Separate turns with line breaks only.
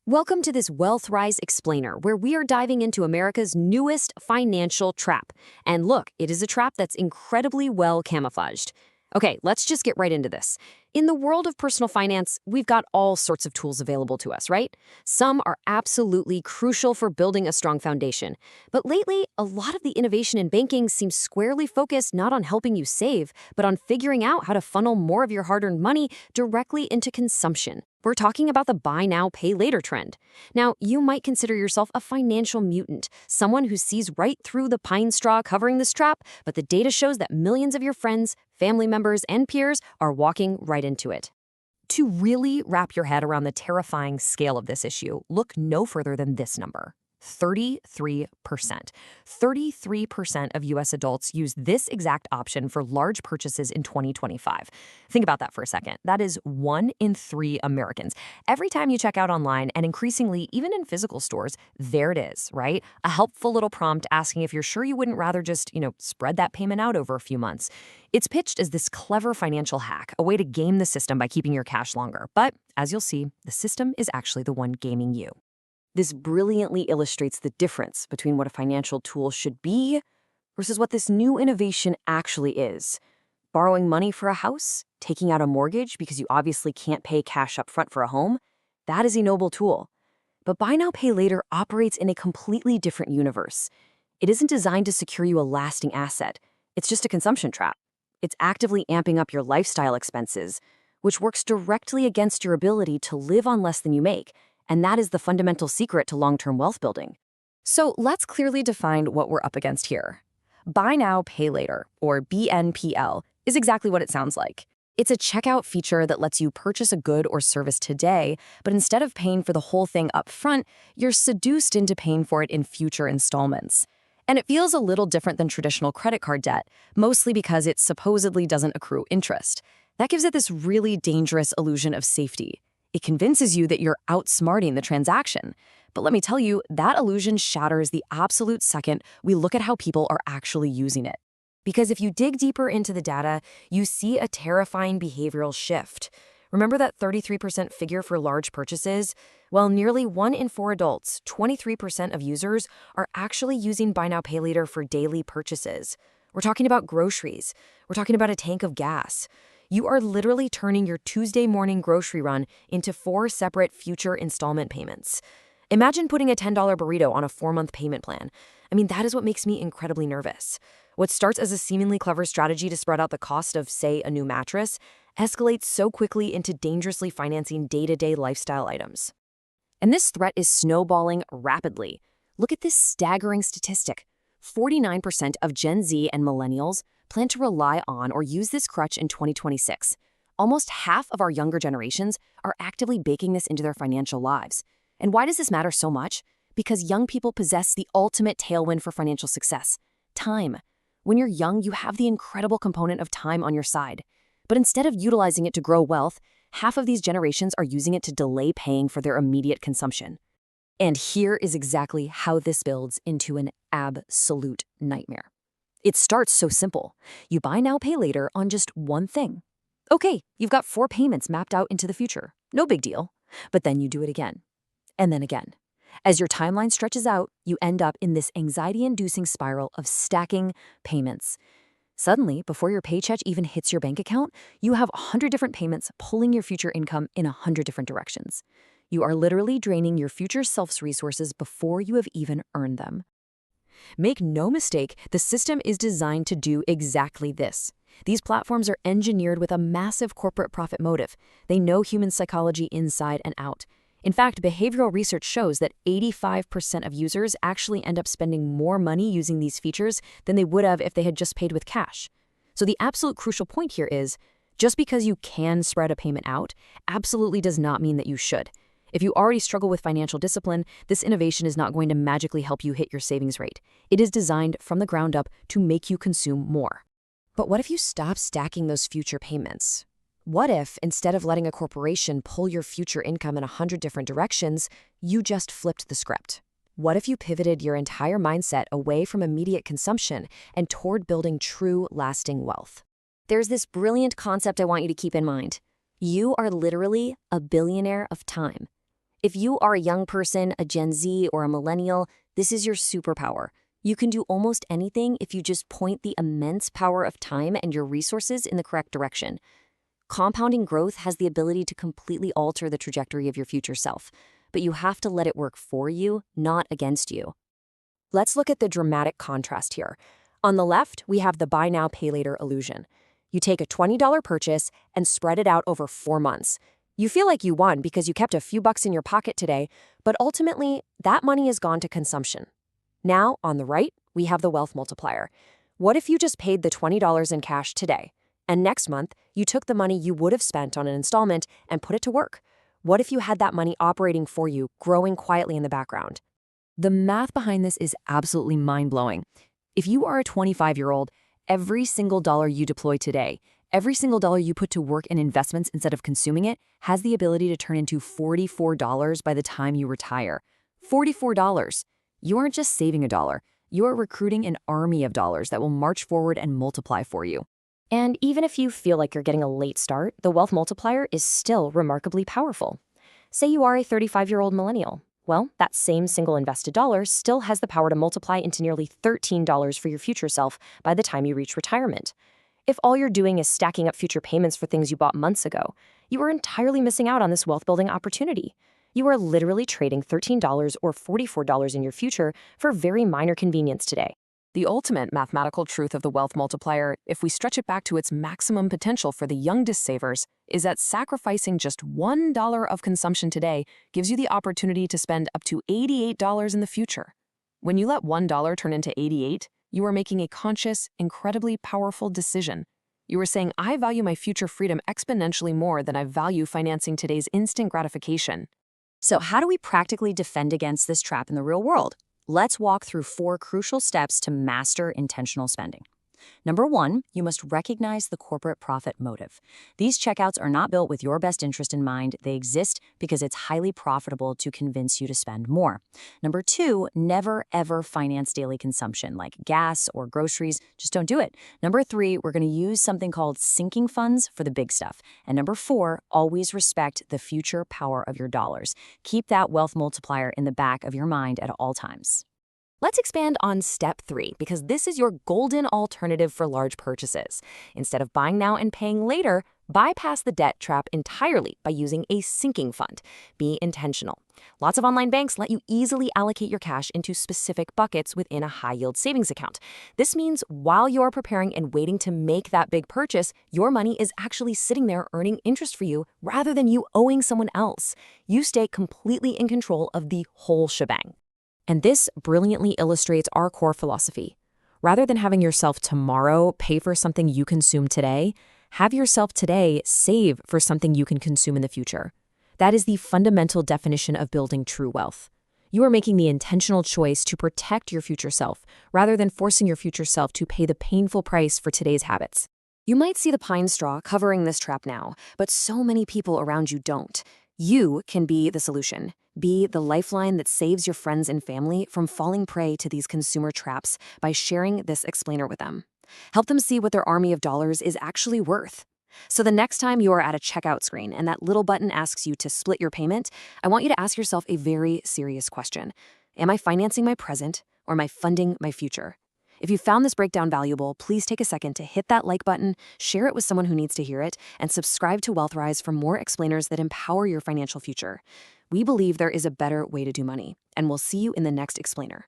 Welcome to this Wealth Rise Explainer, where we are diving into America's newest financial trap. And look, it is a trap that's incredibly well camouflaged. Okay, let's just get right into this. In the world of personal finance, we've got all sorts of tools available to us, right? Some are absolutely crucial for building a strong foundation. But lately, a lot of the innovation in banking seems squarely focused not on helping you save, but on figuring out how to funnel more of your hard-earned money directly into consumption. We're talking about the buy now, pay later trend. Now, you might consider yourself a financial mutant, someone who sees right through the pine straw covering this trap, but the data shows that millions of your friends, family members, and peers are walking right into it. To really wrap your head around the terrifying scale of this issue, look no further than this number. 33%. 33% of U.S. adults use this exact option for large purchases in 2025. Think about that for a second. That is 1 in 3 Americans. Every time you check out online, and increasingly even in physical stores, there it is, right? A helpful little prompt asking if you're sure you wouldn't rather just, spread that payment out over a few months. It's pitched as this clever financial hack, a way to game the system by keeping your cash longer. But as you'll see, the system is actually the one gaming you. This brilliantly illustrates the difference between what a financial tool should be versus what this new innovation actually is. Borrowing money for a house, taking out a mortgage because you obviously can't pay cash up front for a home, that is a noble tool. But buy now, pay later operates in a completely different universe. It isn't designed to secure you a lasting asset. It's just a consumption trap. It's actively amping up your lifestyle expenses, which works directly against your ability to live on less than you make. And that is the fundamental secret to long-term wealth building. So let's clearly define what we're up against here. Buy now, pay later, or BNPL, is exactly what it sounds like. It's a checkout feature that lets you purchase a good or service today, but instead of paying for the whole thing up front, you're seduced into paying for it in future installments. And it feels a little different than traditional credit card debt, mostly because it supposedly doesn't accrue interest. That gives it this really dangerous illusion of safety. It convinces you that you're outsmarting the transaction. But let me tell you, that illusion shatters the absolute second we look at how people are actually using it. Because if you dig deeper into the data, you see a terrifying behavioral shift. Remember that 33% figure for large purchases? Well, nearly 1 in 4 adults, 23% of users, are actually using buy now, pay later for daily purchases. We're talking about groceries. We're talking about a tank of gas. You are literally turning your Tuesday morning grocery run into 4 separate future installment payments. Imagine putting a $10 burrito on a 4-month payment plan. I mean, that is what makes me incredibly nervous. What starts as a seemingly clever strategy to spread out the cost of, say, a new mattress, escalates so quickly into dangerously financing day-to-day lifestyle items. And this threat is snowballing rapidly. Look at this staggering statistic. 49% of Gen Z and millennials plan to rely on or use this crutch in 2026. Almost half of our younger generations are actively baking this into their financial lives. And why does this matter so much? Because young people possess the ultimate tailwind for financial success: time. When you're young, you have the incredible component of time on your side. But instead of utilizing it to grow wealth, half of these generations are using it to delay paying for their immediate consumption. And here is exactly how this builds into an absolute nightmare. It starts so simple. You buy now, pay later on just one thing. Okay, you've got 4 payments mapped out into the future. No big deal. But then you do it again. And then again. As your timeline stretches out, you end up in this anxiety-inducing spiral of stacking payments. Suddenly, before your paycheck even hits your bank account, you have 100 different payments pulling your future income in 100 different directions. You are literally draining your future self's resources before you have even earned them. Make no mistake, the system is designed to do exactly this. These platforms are engineered with a massive corporate profit motive. They know human psychology inside and out. In fact, behavioral research shows that 85% of users actually end up spending more money using these features than they would have if they had just paid with cash. So the absolute crucial point here is, just because you can spread a payment out, absolutely does not mean that you should. If you already struggle with financial discipline, this innovation is not going to magically help you hit your savings rate. It is designed from the ground up to make you consume more. But what if you stop stacking those future payments? What if, instead of letting a corporation pull your future income in 100 different directions, you just flipped the script? What if you pivoted your entire mindset away from immediate consumption and toward building true, lasting wealth? There's this brilliant concept I want you to keep in mind. You are literally a billionaire of time.
If you are a young person, a Gen Z, or a millennial, this is your superpower. You can do almost anything if you just point the immense power of time and your resources in the correct direction. Compounding growth has the ability to completely alter the trajectory of your future self, but you have to let it work for you, not against you.
Let's look at the dramatic contrast here. On the left, we have the buy now, pay later illusion. You take a $20 purchase and spread it out over 4 months. You feel like you won because you kept a few bucks in your pocket today, but ultimately, that money is gone to consumption. Now, on the right, we have the wealth multiplier. What if you just paid the $20 in cash today, and next month, you took the money you would have spent on an installment and put it to work? What if you had that money operating for you, growing quietly in the background? The math behind this is absolutely mind-blowing. If you are a 25-year-old, every single dollar you deploy today, every single dollar you put to work in investments instead of consuming it, has the ability to turn into $44 by the time you retire. $44. You aren't just saving a dollar. You are recruiting an army of dollars that will march forward and multiply for you. And even if you feel like you're getting a late start, the wealth multiplier is still remarkably powerful. Say you are a 35-year-old millennial. Well, that same single invested dollar still has the power to multiply into nearly $13 for your future self by the time you reach retirement. If all you're doing is stacking up future payments for things you bought months ago, you are entirely missing out on this wealth-building opportunity. You are literally trading $13 or $44 in your future for very minor convenience today. The ultimate mathematical truth of the wealth multiplier, if we stretch it back to its maximum potential for the youngest savers, is that sacrificing just $1 of consumption today gives you the opportunity to spend up to $88 in the future. When you let $1 turn into 88, you are making a conscious, incredibly powerful decision. You are saying, I value my future freedom exponentially more than I value financing today's instant gratification.
So how do we practically defend against this trap in the real world? Let's walk through 4 crucial steps to master intentional spending. Number 1, you must recognize the corporate profit motive. These checkouts are not built with your best interest in mind. They exist because it's highly profitable to convince you to spend more. Number 2, never ever finance daily consumption like gas or groceries. Just don't do it. Number 3, we're going to use something called sinking funds for the big stuff. And number 4, always respect the future power of your dollars. Keep that wealth multiplier in the back of your mind at all times. Let's expand on step 3, because this is your golden alternative for large purchases. Instead of buying now and paying later, bypass the debt trap entirely by using a sinking fund. Be intentional. Lots of online banks let you easily allocate your cash into specific buckets within a high-yield savings account. This means while you're preparing and waiting to make that big purchase, your money is actually sitting there earning interest for you rather than you owing someone else. You stay completely in control of the whole shebang. And this brilliantly illustrates our core philosophy. Rather than having yourself tomorrow pay for something you consume today, have yourself today save for something you can consume in the future. That is the fundamental definition of building true wealth. You are making the intentional choice to protect your future self, rather than forcing your future self to pay the painful price for today's habits. You might see the pine straw covering this trap now, but so many people around you don't. You can be the solution. Be the lifeline that saves your friends and family from falling prey to these consumer traps by sharing this explainer with them. Help them see what their army of dollars is actually worth. So the next time you are at a checkout screen and that little button asks you to split your payment, I want you to ask yourself a very serious question. Am I financing my present or am I funding my future? If you found this breakdown valuable, please take a second to hit that like button, share it with someone who needs to hear it, and subscribe to WealthRise for more explainers that empower your financial future. We believe there is a better way to do money, and we'll see you in the next explainer.